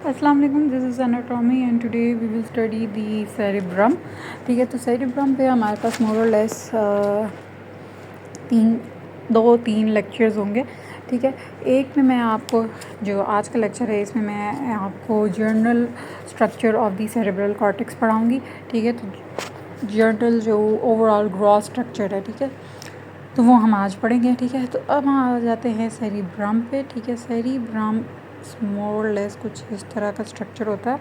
अस्सलाम वालेकुम, this is anatomy and today we will study the cerebrum. ठीक है, तो सेरेब्रम पे हमारे पास मोर और लेस तीन लेक्चर्स होंगे। ठीक है, एक में मैं आपको जो आज का लेक्चर है इसमें मैं आपको general structure of the cerebral cortex पढ़ाऊँगी। ठीक है, तो जर्नल जो ओवरऑल ग्रॉस स्ट्रक्चर है, ठीक है, तो वो हम आज पढ़ेंगे। ठीक है, तो अब हम आ जाते हैं सेरेब्रम पे। ठीक है, सेरेब्रम मोर लेस कुछ इस तरह का स्ट्रक्चर होता है।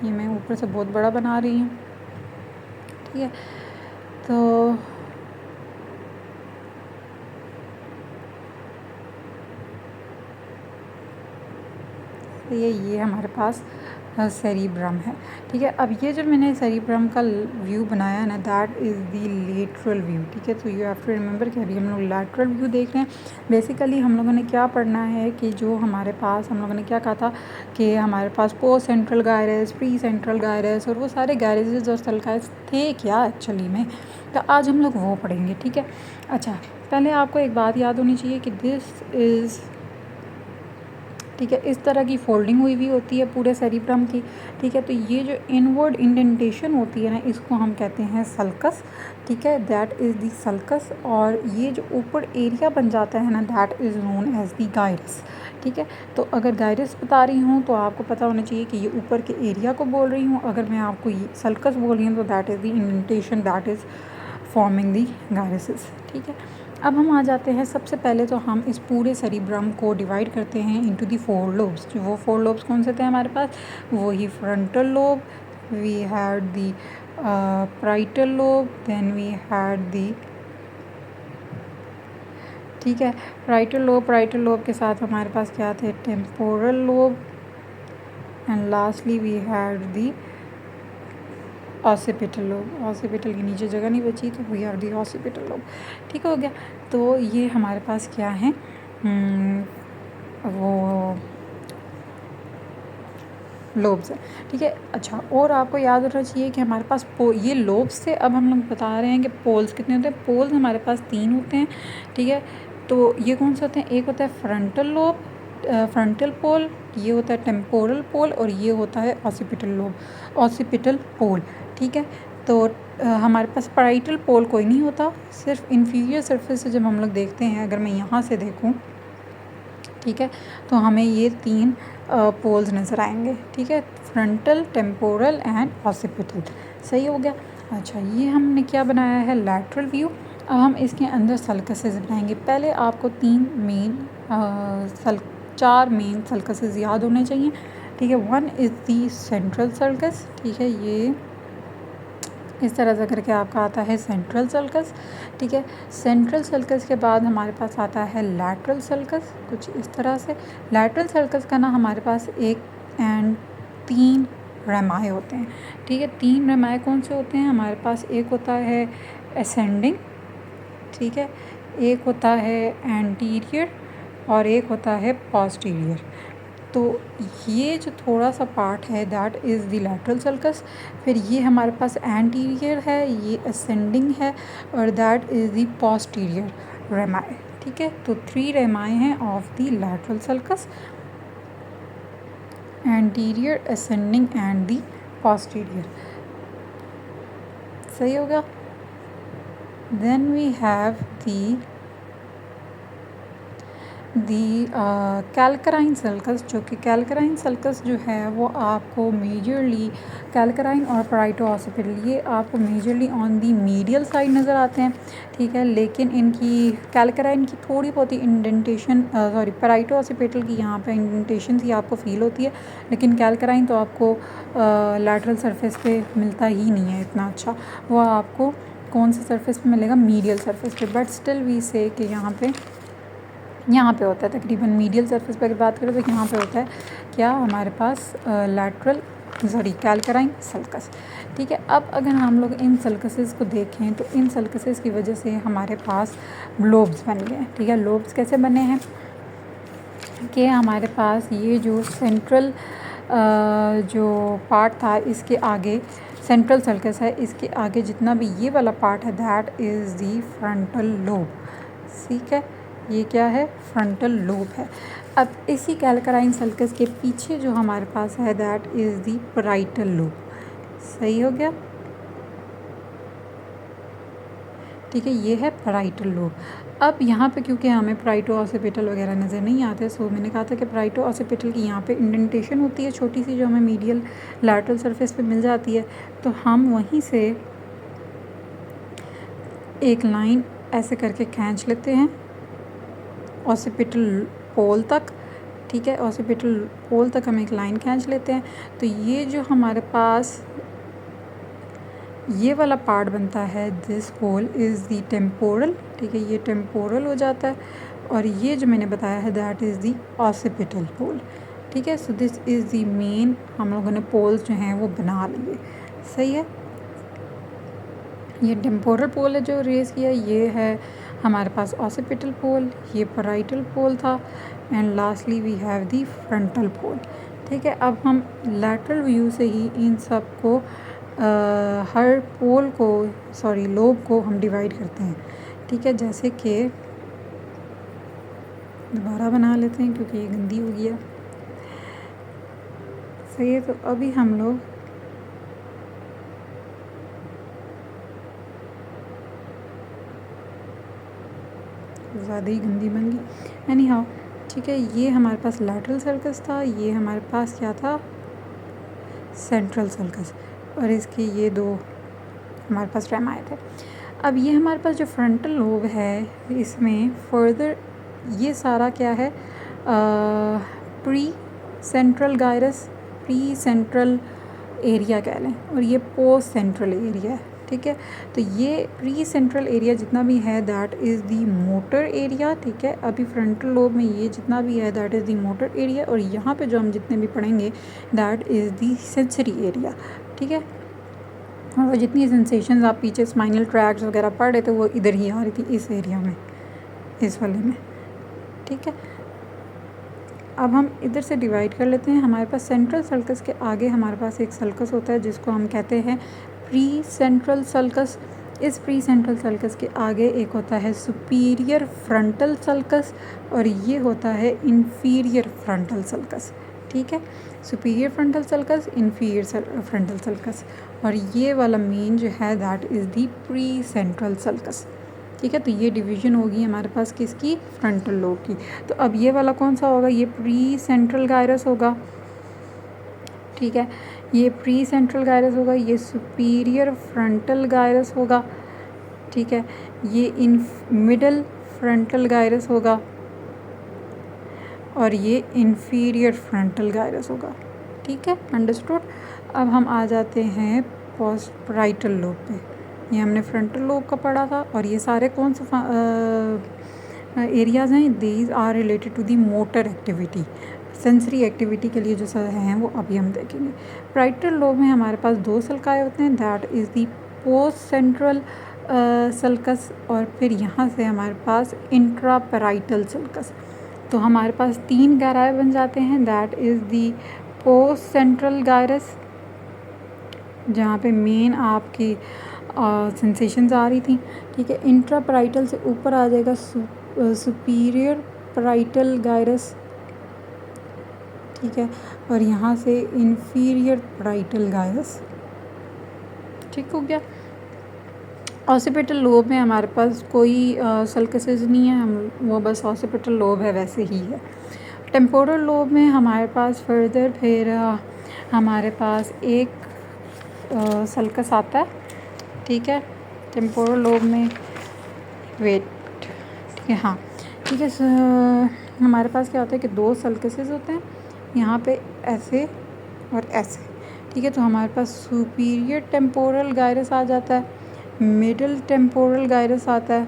ये मैं ऊपर से बहुत बड़ा बना रही हूँ। ठीक है, तो ये हमारे पास सेरेब्रम है। ठीक है, अब ये जो मैंने सेरेब्रम का व्यू बनाया ना, that is the lateral view. ठीक है, तो यू हैव टू रिमेंबर कि अभी हम लोग लैटरल व्यू देख रहे हैं। बेसिकली हम लोगों ने क्या पढ़ना है कि जो हमारे पास हम लोगों ने क्या कहा था कि हमारे पास postcentral gyrus, precentral gyrus और वो सारे गायरसेस और सल्काइस थे क्या एक्चुअली में, तो आज हम लोग वो पढ़ेंगे। ठीक है, अच्छा, पहले आपको एक बात याद होनी चाहिए कि दिस इज़, ठीक है, इस तरह की फोल्डिंग हुई हुई होती है पूरे सेरेब्रम की। ठीक है, तो ये जो इनवर्ड इंडेंटेशन होती है ना, इसको हम कहते हैं सल्कस। ठीक है, दैट इज़ दी सल्कस। और ये जो ऊपर एरिया बन जाता है ना, that is known as the gyrus. ठीक है, तो अगर गायरस बता रही हूँ तो आपको पता होना चाहिए कि ये ऊपर के एरिया को बोल रही हूँ। अगर मैं आपको ये सल्कस बोल रही हूँ तो that is the indentation that is forming the gyruses. ठीक है, अब हम आ जाते हैं, सबसे पहले तो हम इस पूरे सेरेब्रम को डिवाइड करते हैं इनटू दी 4 लोब्स। जो वो 4 लोब्स कौन से थे हमारे पास, वही frontal lobe, we had the parietal lobe, then we had the, ठीक है, पाराइटल लोब के साथ हमारे पास क्या थे, temporal lobe, and lastly we had the occipital lobe. Occipital के नीचे जगह नहीं बची तो we have the occipital lobe. ठीक हो गया, तो ये हमारे पास क्या है, वो लोब्स है। ठीक है, अच्छा, और आपको याद होना चाहिए कि हमारे पास ये लोब्स से अब हम लोग बता रहे हैं कि पोल्स कितने होते हैं। पोल्स हमारे पास 3 होते हैं। ठीक है, तो ये कौन से होते हैं, एक होता है फ्रंटल लोब, फ्रंटल पोल, ये होता है टेम्पोरल पोल, और ये होता है ऑसिपिटल लोब, ऑसिपिटल पोल। ठीक है, तो हमारे पास पाराइटल पोल कोई नहीं होता, सिर्फ इन्फीरियर सरफेस से जब हम लोग देखते हैं, अगर मैं यहाँ से देखूँ, ठीक है, तो हमें ये 3 पोल्स नज़र आएंगे। ठीक है, फ्रंटल, टेम्पोरल एंड ऑसिपिटल। सही हो गया। अच्छा, ये हमने क्या बनाया है, लैटरल व्यू। अब हम इसके अंदर सल्कसेस बनाएंगे। पहले आपको 4 मेन सल्कसेस याद होने चाहिए। ठीक है, 1 इज़ दी सेंट्रल सल्कस। ठीक है, ये इस तरह से करके आपका आता है सेंट्रल सल्कस। ठीक है, सेंट्रल सल्कस के बाद हमारे पास आता है लैटरल सल्कस, कुछ इस तरह से। लैटरल सल्कस का ना हमारे पास 1 एंड 3 रेमाए होते हैं। ठीक है, 3 रेमाए कौन से होते हैं हमारे पास, एक होता है असेंडिंग, ठीक है, एक होता है एंटीरियर और एक होता है पोस्टीरियर। तो ये जो थोड़ा सा पार्ट है that is the lateral sulcus. फिर ये हमारे पास एंटीरियर है, ये असेंडिंग है, और that is the posterior rami. ठीक है, तो 3 रेमाए हैं of the lateral sulcus, anterior, ascending and the posterior. सही होगा। Then we have the calcarine sulcus, जो कि कैल्कराइन सल्कस जो है वो आपको मेजरली कैल्कराइन और पाराइटो ऑसिपिटल, ये आपको majorly on the medial side नज़र आते हैं। ठीक है, लेकिन इनकी कैल्कराइन की थोड़ी बहुत ही इंडेंटेशन, पाराइटो ऑसिपिटल की यहाँ पे इंडेंटेशन ही आपको फील होती है, लेकिन कैल्कराइन तो आपको लैटरल सरफेस पे मिलता ही नहीं है इतना अच्छा। वो आपको कौन से सरफेस पे मिलेगा, मीडियल सरफेस पे, बट स्टिल वी से कि यहाँ पे होता है तकरीबन मीडियल सरफेस पर। अगर बात करें तो यहाँ पे होता है क्या हमारे पास कैल्कराइन सल्कस। ठीक है, अब अगर हम लोग इन सल्कसेस को देखें तो इन सल्कसेस की वजह से हमारे पास लोब्स बन गए हैं। ठीक है, लोब्स कैसे बने हैं कि हमारे पास ये जो सेंट्रल जो पार्ट था, इसके आगे सेंट्रल सल्कस है, इसके आगे जितना भी ये वाला पार्ट है that is the frontal lobe. ठीक है, ये क्या है, फ्रंटल लोब है। अब इसी कैलकराइन सल्कस के पीछे जो हमारे पास है that is the parietal lobe. सही हो गया, ठीक है, ये है पैराइटल लोब। अब यहाँ पे क्योंकि हमें पैराइटो ऑसिपिटल वगैरह नज़र नहीं आते, सो मैंने कहा था कि पैराइटो ऑसिपिटल की यहाँ पे इंडेंटेशन होती है छोटी सी, जो हमें मीडियल लैटरल सरफेस पे मिल जाती है। तो हम वहीं से एक लाइन ऐसे करके खींच लेते हैं ऑसिपिटल पोल तक, ठीक है, ऑसिपिटल पोल तक हम एक लाइन खींच लेते हैं। तो ये जो हमारे पास ये वाला पार्ट बनता है, this whole is the temporal, ठीक है, ये टेम्पोरल हो जाता है। और ये जो मैंने बताया है दैट इज़ दी ऑसिपिटल पोल, ठीक है। So this is the main, हम लोगों ने पोल्स जो हैं वो बना लिए। सही है, ये टेम्पोरल पोल है जो रेस किया, ये है हमारे पास ऑसिपिटल पोल, ये पैराइटल पोल था, and lastly we have the frontal pole, ठीक है। अब हम लैटरल व्यू से ही इन सब को हर पोल को, सॉरी लोब को हम डिवाइड करते हैं, ठीक है। जैसे कि दोबारा बना लेते हैं क्योंकि ये गंदी हो गया। सही है, तो अभी हम लोग ज़्यादा ही गंदी बन गई। एनी हाउ, ठीक है, ये हमारे पास लैटरल सर्कस था, ये हमारे पास क्या था, सेंट्रल सर्कस, और इसके ये दो हमारे पास रेमाए थे। अब ये हमारे पास जो फ्रंटल लोब है, इसमें फर्दर ये सारा क्या है, pre central gyrus, pre central area कह लें, और ये पोस्ट सेंट्रल एरिया है, ठीक है। तो ये प्री सेंट्रल एरिया जितना भी है that is the motor area, ठीक है। अभी फ्रंटल लोब में ये जितना भी है that is the motor area, और यहाँ पे जो हम जितने भी पढ़ेंगे that is the sensory area, ठीक है। और जितनी सेंसेशंस आप पीछे स्पाइनल ट्रैक्ट्स वगैरह पढ़ रहे थे वो इधर ही आ रही थी, इस एरिया में, इस वाले में, ठीक है। अब हम इधर से डिवाइड कर लेते हैं। हमारे पास सेंट्रल सल्कस के आगे हमारे पास एक सल्कस होता है जिसको हम कहते हैं प्री सेंट्रल सल्कस। इस प्री सेंट्रल सल्कस के आगे एक होता है सुपीरियर फ्रंटल सल्कस, और ये होता है इन्फीरियर फ्रंटल सल्कस, ठीक है। Superior frontal sulcus, inferior frontal sulcus, और ये वाला मेन जो है that is the pre central sulcus, ठीक है। तो ये डिवीज़न होगी हमारे पास किसकी, फ्रंटल लोब की। तो अब ये वाला कौन सा होगा, ये प्री सेंट्रल गायरस होगा, ठीक है, ये प्री सेंट्रल गायरस होगा, ये सुपीरियर फ्रंटल गायरस होगा, ठीक है, ये इन मिडल फ्रंटल गायरस होगा, और ये इन्फीरियर फ्रंटल गायरस होगा, ठीक है, अंडरस्टूड। अब हम आ जाते हैं पोस्ट पैराइटल लोब पे। ये हमने फ्रंटल लोब का पढ़ा था, और ये सारे कौन से एरियाज़ हैं, these are related to the motor activity, sensory activity के लिए जो हैं वो अभी हम देखेंगे। पैराइटल लोब में हमारे पास दो सल्काए होते हैं, that is the post central sulcus, और फिर यहाँ से हमारे पास इंट्रा पैराइटल सल्कस। तो हमारे पास तीन गहराए बन जाते हैं, that is the post central gyrus, जहाँ पे मेन आपकी सेंसेशंस आ रही थी, ठीक है। इंट्रा पैराइटल से ऊपर आ जाएगा सुपीरियर पैराइटल गायरस, ठीक है, और यहाँ से इन्फीरियर पैराइटल गायरस, ठीक हो गया। ऑसिपिटल लोब में हमारे पास कोई सल्कसेस नहीं है, हम वो बस ऑसिपिटल लोब है वैसे ही है। टेम्पोरल लोब में हमारे पास फर्दर फिर हमारे पास एक सल्कस आता है, ठीक है, टेम्पोरल लोब में, वेट, ठीक है, हाँ, ठीक है। हमारे पास क्या होता है कि दो सल्कसेस होते हैं, यहाँ पे ऐसे और ऐसे, ठीक है। तो हमारे पास सुपीरियर टेम्पोरल गायरस आ जाता है, मिडल टेम्पोरल गायरस आता है,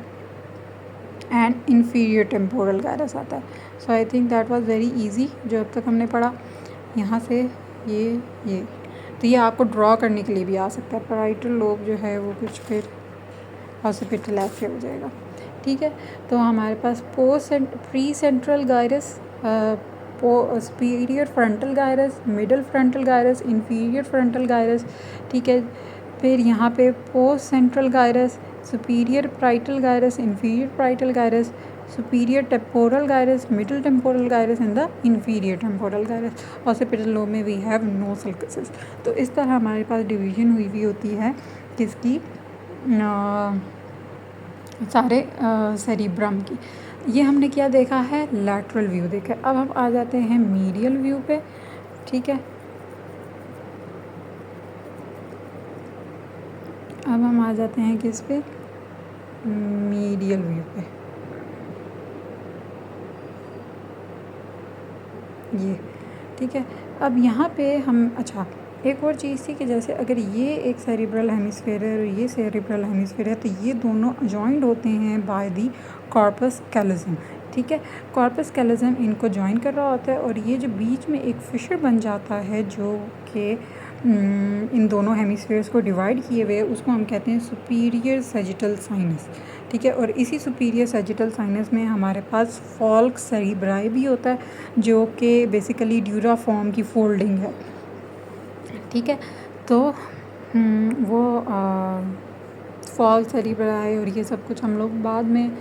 एंड इन्फीरियर टेम्पोरल गायरस आता है। So I think that was very easy जो अब तक हमने पढ़ा। यहाँ से ये तो ये आपको ड्रॉ करने के लिए भी आ सकता है। पैराइटल लोब जो है वो कुछ फिर ऑसिपिटल ऐसे हो जाएगा, ठीक है। तो हमारे पास precentral gyrus, superior frontal gyrus, middle frontal gyrus, inferior frontal gyrus, ठीक है। फिर यहाँ पे postcentral gyrus, superior parietal gyrus, inferior parietal gyrus, superior temporal gyrus, middle temporal gyrus and the inferior temporal gyrus. Occipital lobe में we have no sulcuses. तो इस तरह हमारे पास डिवीजन हुई होती है किसकी, सारे सेरिब्रम की। ये हमने क्या देखा है, लैटरल व्यू देखा है। अब हम आ जाते हैं मीडियल व्यू पे, ठीक है। अब हम आ जाते हैं किस पे, मीडियल व्यू पे। ये ठीक है। अब यहाँ पे हम, अच्छा एक और चीज़ थी कि जैसे अगर ये एक सेरिब्रल हेमिस्फेयर है और ये सेरिब्रल हेमिस्फेयर है, तो ये दोनों जॉइंट होते हैं बाय दी कॉर्पस कैलोज़म, ठीक है। कॉर्पस कैलोज़म इनको जॉइन कर रहा होता है और ये जो बीच में एक फिशर बन जाता है जो कि इन दोनों हेमिस्फेयर्स को डिवाइड किए हुए, उसको हम कहते हैं सुपीरियर सैजिटल साइनस, ठीक है। और इसी सुपीरियर सैजिटल साइनस में हमारे पास फॉल्क सेरिब्राई भी होता है, जो कि बेसिकली ड्यूरा फॉर्म की फोल्डिंग है, ठीक है। तो वो फॉल्क सेरिब्राई और ये सब कुछ हम लोग बाद में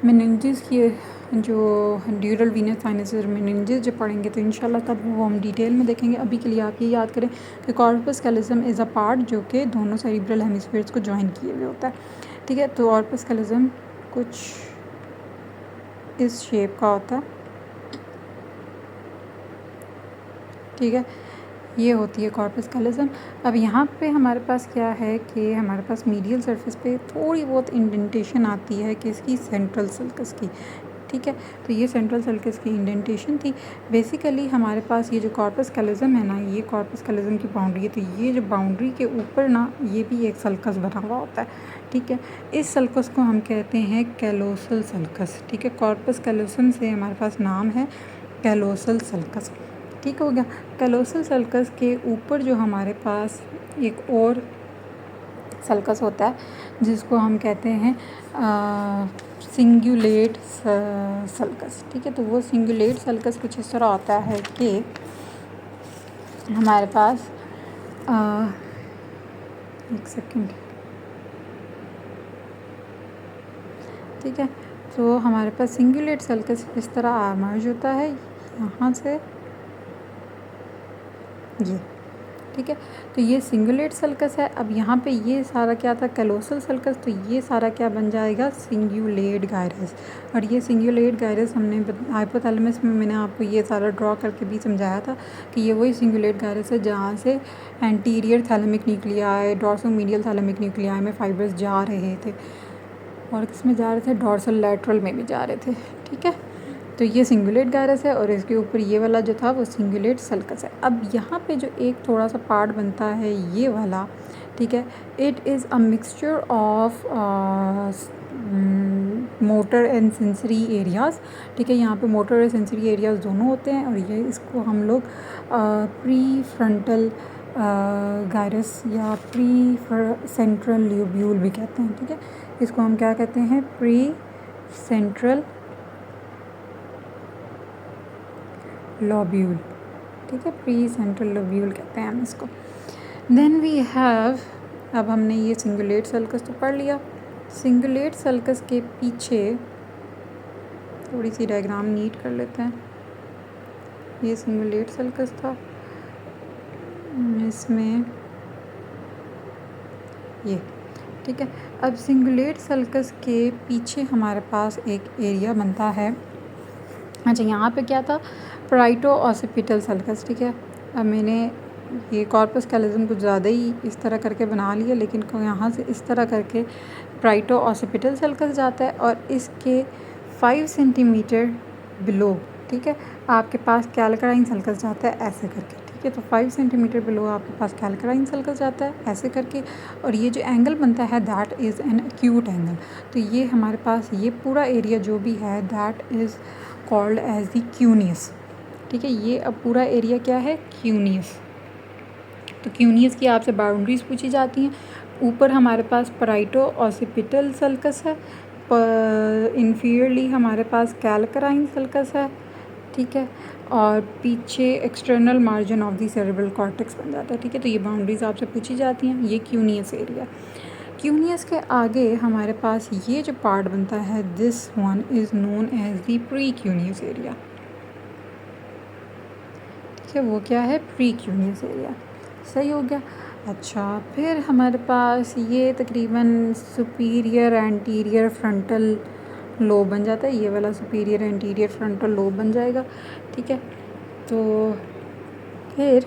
मेनिंजेस की जो ड्यूरल वीनस साइनस और मेनिंजेस जब पढ़ेंगे तो इंशाल्लाह तब वो हम डिटेल में देखेंगे। अभी के लिए आप ये याद करें कि कॉर्पस कैलोज़म इज़ अ पार्ट जो कि दोनों सेरिब्रल हेमिस्फीयर्स को जॉइन किए हुए होता है, ठीक है। तो कॉर्पस कैलोज़म कुछ इस शेप का होता है, ठीक है। ये होती है कॉर्पस कैलोज़म। अब यहाँ पे हमारे पास क्या है कि हमारे पास मीडियल सरफेस पे थोड़ी बहुत इंडेंटेशन आती है कि इसकी सेंट्रल सल्कस की, ठीक है। तो ये सेंट्रल सल्कस की इंडेंटेशन थी। बेसिकली हमारे पास ये जो कॉर्पस कैलोज़म है ना, ये कॉर्पस कैलोज़म की बाउंड्री है। तो ये जो बाउंड्री के ऊपर ना, ये भी एक सल्कस बना हुआ होता है, ठीक है। इस सल्कस को हम कहते हैं कैलोसल सल्कस, ठीक है। कॉर्पस कैलोसम से हमारे पास नाम है कैलोसल सल्कस, ठीक हो गया। कैलोसल सल्कस के ऊपर जो हमारे पास एक और सल्कस होता है जिसको हम कहते हैं सिंगुलेट सल्कस, ठीक है। तो वो सिंगुलेट सल्कस कुछ इस तरह होता है कि हमारे पास एक सेकंड, ठीक है। तो हमारे पास सिंगुलेट सल्कस इस तरह इमर्ज होता है यहाँ से, ये ठीक है। तो ये सिंगुलेट सल्कस है। अब यहाँ पे ये सारा क्या था, कैलोसल सल्कस। तो ये सारा क्या बन जाएगा, सिंगुलेट गायरस। और ये सिंगुलेट गायरस हमने हाइपोथैलेमस में मैंने आपको ये सारा ड्रॉ करके भी समझाया था कि ये वही सिंगुलेट गायरस है जहाँ से anterior thalamic nuclei, dorsomedial thalamic nuclei में फाइबर्स जा रहे थे, और किस में जा रहे थे, डॉर्सल लैटरल में भी जा रहे थे, ठीक है। तो ये सिंगुलेट गायरस है और इसके ऊपर ये वाला जो था वो सिंगुलेट सल्कस है। अब यहाँ पे जो एक थोड़ा सा पार्ट बनता है ये वाला, ठीक है, it is a mixture of motor and sensory areas, ठीक है। यहाँ पे मोटर और सेंसरी एरियाज़ दोनों होते हैं और ये इसको हम लोग प्री फ्रंटल गायरस या प्री सेंट्रल ल्यूब्यूल भी कहते हैं, ठीक है। इसको हम क्या कहते हैं, प्री सेंट्रल लोब्यूल, ठीक है, प्री सेंट्रल लोब्यूल कहते हैं हम इसको। देन वी हैव, अब हमने ये सिंगुलेट सल्कस तो पढ़ लिया। सिंगुलेट सल्कस के पीछे थोड़ी सी डायग्राम नीट कर लेते हैं। ये सिंगुलेट सल्कस था, इसमें ये, ठीक है। अब सिंगुलेट सल्कस के पीछे हमारे पास एक एरिया बनता है। अच्छा, यहाँ पे क्या था, पराइटो ऑसिपिटल सल्कस, ठीक है। अब मैंने ये कॉर्पस कैलोज़म कुछ ज़्यादा ही इस तरह करके बना लिया, लेकिन यहाँ से इस तरह करके पराइटो ऑसिपिटल सल्कस जाता है और इसके 5 सेंटीमीटर बिलो, ठीक है, आपके पास कैलकराइन सल्कस जाता है ऐसे करके, ठीक है। तो 5 सेंटीमीटर बिलो आपके पास कैलकराइन सल्कस जाता है ऐसे करके, और ये जो एंगल बनता है that is an acute angle. तो ये हमारे पास ये पूरा एरिया जो भी है that is called as the cuneus, ठीक है। ये अब पूरा एरिया क्या है, क्यूनियस। तो क्यूनियस की आपसे बाउंड्रीज पूछी जाती हैं। ऊपर हमारे पास पराइटो ऑसिपिटल सल्कस है, इन्फीरियरली हमारे पास कैलकराइन सल्कस है, ठीक है, और पीछे external margin of the cerebral cortex बन जाता है, ठीक है। तो ये बाउंड्रीज आपसे पूछी जाती हैं। ये क्यूनियस एरिया, क्यूनियस के आगे हमारे पास ये जो पार्ट बनता है, this one is known as the precuneus area. ठीक है, वो क्या है? Precuneus area. सही हो गया। अच्छा, फिर हमारे पास ये तकरीबन सुपीरियर एंटीरियर फ्रंटल लोब बन जाता है। ये वाला सुपीरियर एंटीरियर फ्रंटल लोब बन जाएगा। ठीक है, तो फिर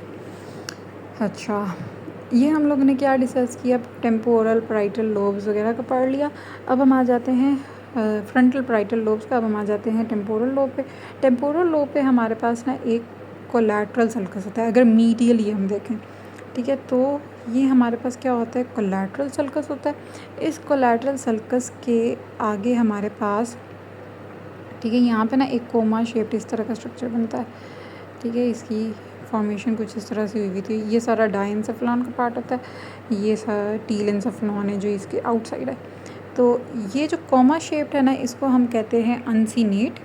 अच्छा, ये हम लोगों ने क्या डिस्कस किया? टेम्पोरल पैराइटल लोब्स वगैरह का पढ़ लिया। अब हम आ जाते हैं फ्रंटल पैराइटल लोब्स का। अब हम आ जाते हैं टेम्पोरल लोब पे। टेम्पोरल लोब पे हमारे पास ना एक कोलैटरल सल्कस होता है, अगर मीडियली हम देखें। ठीक है, तो ये हमारे पास क्या होता है? कोलैटरल सल्कस होता है। इस कोलैटरल सल्कस के आगे हमारे पास, ठीक है, यहाँ पे ना एक कोमा शेप्ड इस तरह का स्ट्रक्चर बनता है। ठीक है, इसकी फॉर्मेशन कुछ इस तरह से हुई थी। ये सारा डाइंसेफ्लॉन का पार्ट होता है, ये सारा टीलेंसेफ्लॉन है जो इसके आउटसाइड है। तो ये जो कोमा शेप्ड है ना, इसको हम कहते हैं अनसीनेट।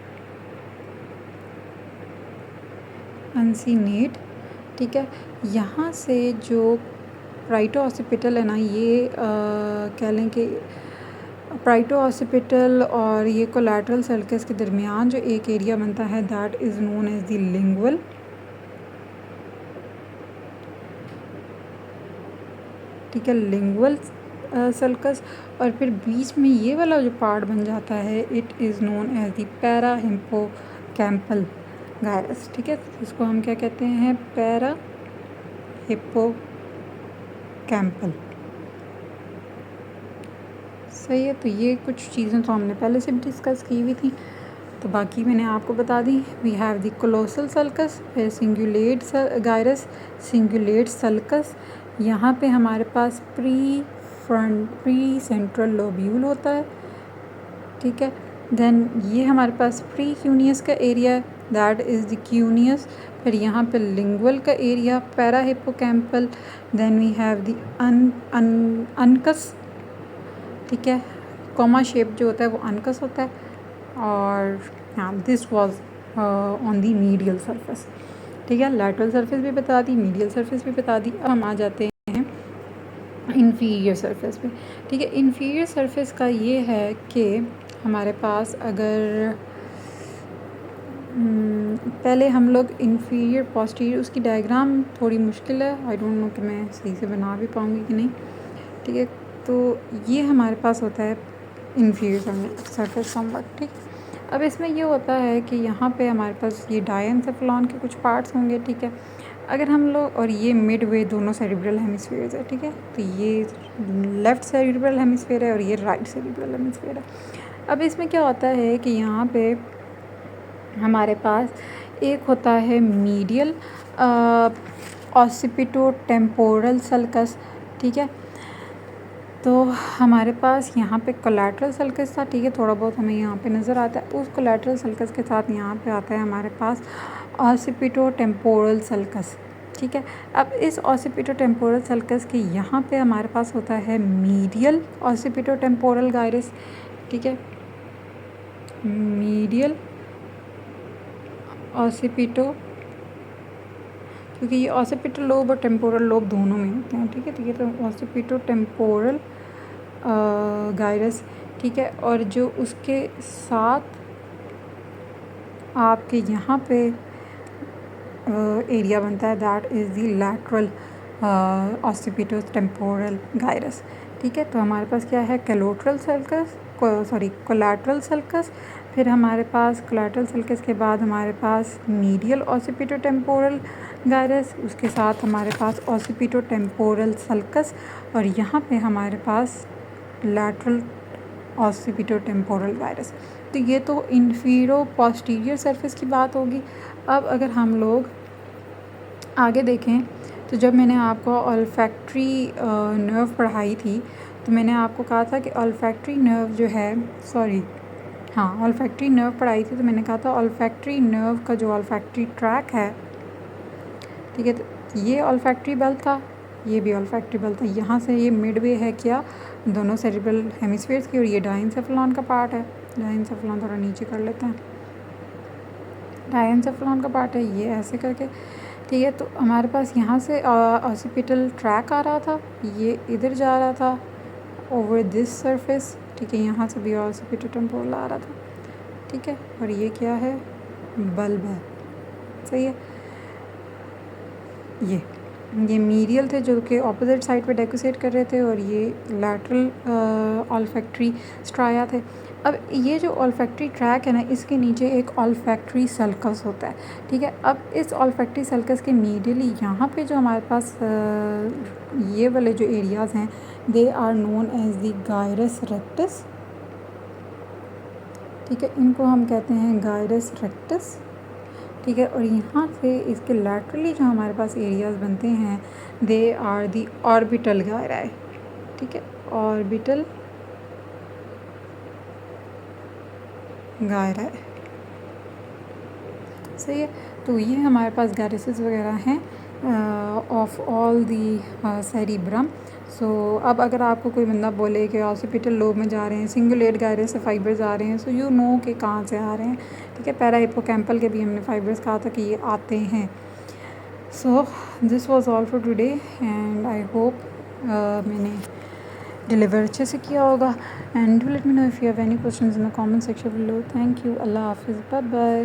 ठीक है, यहाँ से जो प्राइटो ऑसिपिटल है ना, ये कह लें कि प्राइटो ऑसिपिटल और ये कोलैटरल सल्कस के दरमियान जो एक एरिया बनता है, that is known as the lingual. ठीक है, लिंगुअल सल्कस। और फिर बीच में ये वाला जो पार्ट बन जाता है, it is known as the parahippocampal gyrus. ठीक है, इसको हम क्या कहते हैं? Parahippocampal. सही है, तो ये कुछ चीज़ें तो हमने पहले से भी डिस्कस की हुई थी, तो बाकी मैंने आपको बता दी। We have the callosal sulcus, फिर सिंगुलेट गायरस, सिंगुलेट सल्कस। यहाँ पे हमारे पास प्री सेंट्रल लोब्यूल होता है। ठीक है, देन ये हमारे पास प्री क्यूनियस का एरिया है, दैट इज़ द क्यूनियस। फिर यहाँ पे लिंगुअल का area, parahippocampal. Then we have the uncus. ठीक है, कॉमा शेप जो होता है वो अनकस होता है। और हाँ, this was on the medial surface. ठीक है, लैटरल सरफेस भी बता दी, मीडियल सरफेस भी बता दी। अब हम आ जाते हैं इन्फीरियर सरफेस पे। ठीक है, इन्फीरियर सरफेस का ये है कि हमारे पास अगर पहले हम लोग इन्फीरियर पोस्टीरियर, उसकी डायग्राम थोड़ी मुश्किल है, आई डोंट नो कि मैं सही से बना भी पाऊँगी कि नहीं। ठीक है, तो ये हमारे पास होता है इन्फीरियर सरफेस समवट। ठीक, अब इसमें ये होता है कि यहाँ पे हमारे पास ये डायेंसेफ्लॉन के कुछ पार्ट्स होंगे। ठीक है, अगर हम लोग, और ये मिडवे दोनों सेरिब्रल हेमिस्फीयर्स है। ठीक है, तो ये लेफ़्ट सेरिब्रल हेमिस्फीयर है और ये राइट सेरिब्रल हेमिस्फीयर है। अब इसमें क्या होता है कि यहाँ पे हमारे पास एक होता है मीडियल ऑसिपिटो टेम्पोरल सल्कस। ठीक है, तो हमारे पास यहाँ पे कोलैटरल सल्कस था। ठीक है, थोड़ा बहुत हमें यहाँ पे नज़र आता है। उस कोलैटरल सल्कस के साथ यहाँ पे आता है हमारे पास ऑसिपिटो टेम्पोरल सल्कस। ठीक है, अब इस ऑसिपिटो टेम्पोरल सल्कस के यहाँ पे हमारे पास होता है मीडियल ऑसिपिटो टेम्पोरल गायरस। ठीक है, मीडियल ऑसिपिटो, क्योंकि ये ऑसिपिटल लोब और टेम्पोरल लोब दोनों में होते हैं। ठीक है, तो ऑसिपिटो टेम्पोरल गायरस। ठीक है, और जो उसके साथ आपके यहाँ पे एरिया बनता है, that is the lateral occipito temporal gyrus. ठीक है, तो हमारे पास क्या है? Collateral sulcus. फिर हमारे पास कोलैटरल सल्कस के बाद हमारे पास मीडियल ऑसिपिटो टेम्पोरल गायरस, उसके साथ हमारे पास ऑसिपिटो टेम्पोरल सल्कस, और यहाँ पे हमारे पास लैटरल ऑसिपिटो टेम्पोरल गायरस। तो ये तो इन्फीरो पोस्टीरियर सरफेस की बात होगी। अब अगर हम लोग आगे देखें, तो जब मैंने आपको ऑल्फैक्टरी नर्व पढ़ाई थी, तो मैंने आपको कहा था कि ऑल्फैक्टरी नर्व जो है, ऑल्फैक्टरी नर्व पढ़ाई थी, तो मैंने कहा था ऑल्फैक्टरी नर्व का जो ऑल्फैक्टरी ट्रैक है, ठीक है, तो ये ऑल्फैक्टरी बल्ब था, ये भी ऑल्फैक्टरी बल्ब था। यहाँ से ये मिडवे है क्या? दोनों सेरिब्रल हेमिस्फीयर्स की, और ये डायेंसेफ्लॉन का पार्ट है। डायेंसेफ्लॉन थोड़ा नीचे कर लेते हैं। डायेंसेफ्लॉन का पार्ट है ये, ऐसे करके। ठीक है, तो हमारे पास यहाँ से ऑसिपिटल ट्रैक आ रहा था, ये इधर जा रहा था, ओवर दिस सरफेस, ठीक है। यहाँ से भी ऑसिपिटल टेम्पोरल आ रहा था, ठीक है। और ये क्या है, बल्ब है, सही है। ये मीडियल थे जो कि ऑपोजिट साइड पे डेकोसेट कर रहे थे, और ये लैटरल ऑल्फैक्टरी स्ट्राया थे। अब ये जो ऑल्फैक्टरी ट्रैक है ना, इसके नीचे एक ऑल्फैक्टरी सल्कस होता है, ठीक है। अब इस ऑल्फैक्टरी सल्कस के मीडियली यहाँ पे जो हमारे पास ये वाले जो एरियाज़ हैं, they are known as the gyrus rectus, ठीक है। इनको हम कहते हैं गायरस रेक्टस, ठीक है। और यहाँ से इसके लैटरली जो हमारे पास एरियाज़ बनते हैं, दे आर दी ऑर्बिटल गायराए, ठीक है। ऑर्बिटल गायराए, सही है। तो ये हमारे पास गायरसेस वगैरह हैं ऑफ ऑल दी सेरिब्रम। सो अब अगर आपको कोई बंदा बोले कि ऑसिपिटल लोब में जा रहे हैं, सिंगुलेट गायरस से फाइबर्स आ रहे हैं, सो यू नो कि कहाँ से आ रहे हैं, ठीक है। पैरा हिप्पोकैम्पल के भी हमने फाइबर्स कहा था कि ये आते हैं। So this was all for today, and I hope मैंने डिलीवर अच्छे से किया होगा। And do let me know if you have any questions in the comment section below. Thank you, अल्लाह हाफिज़, बाय बाय।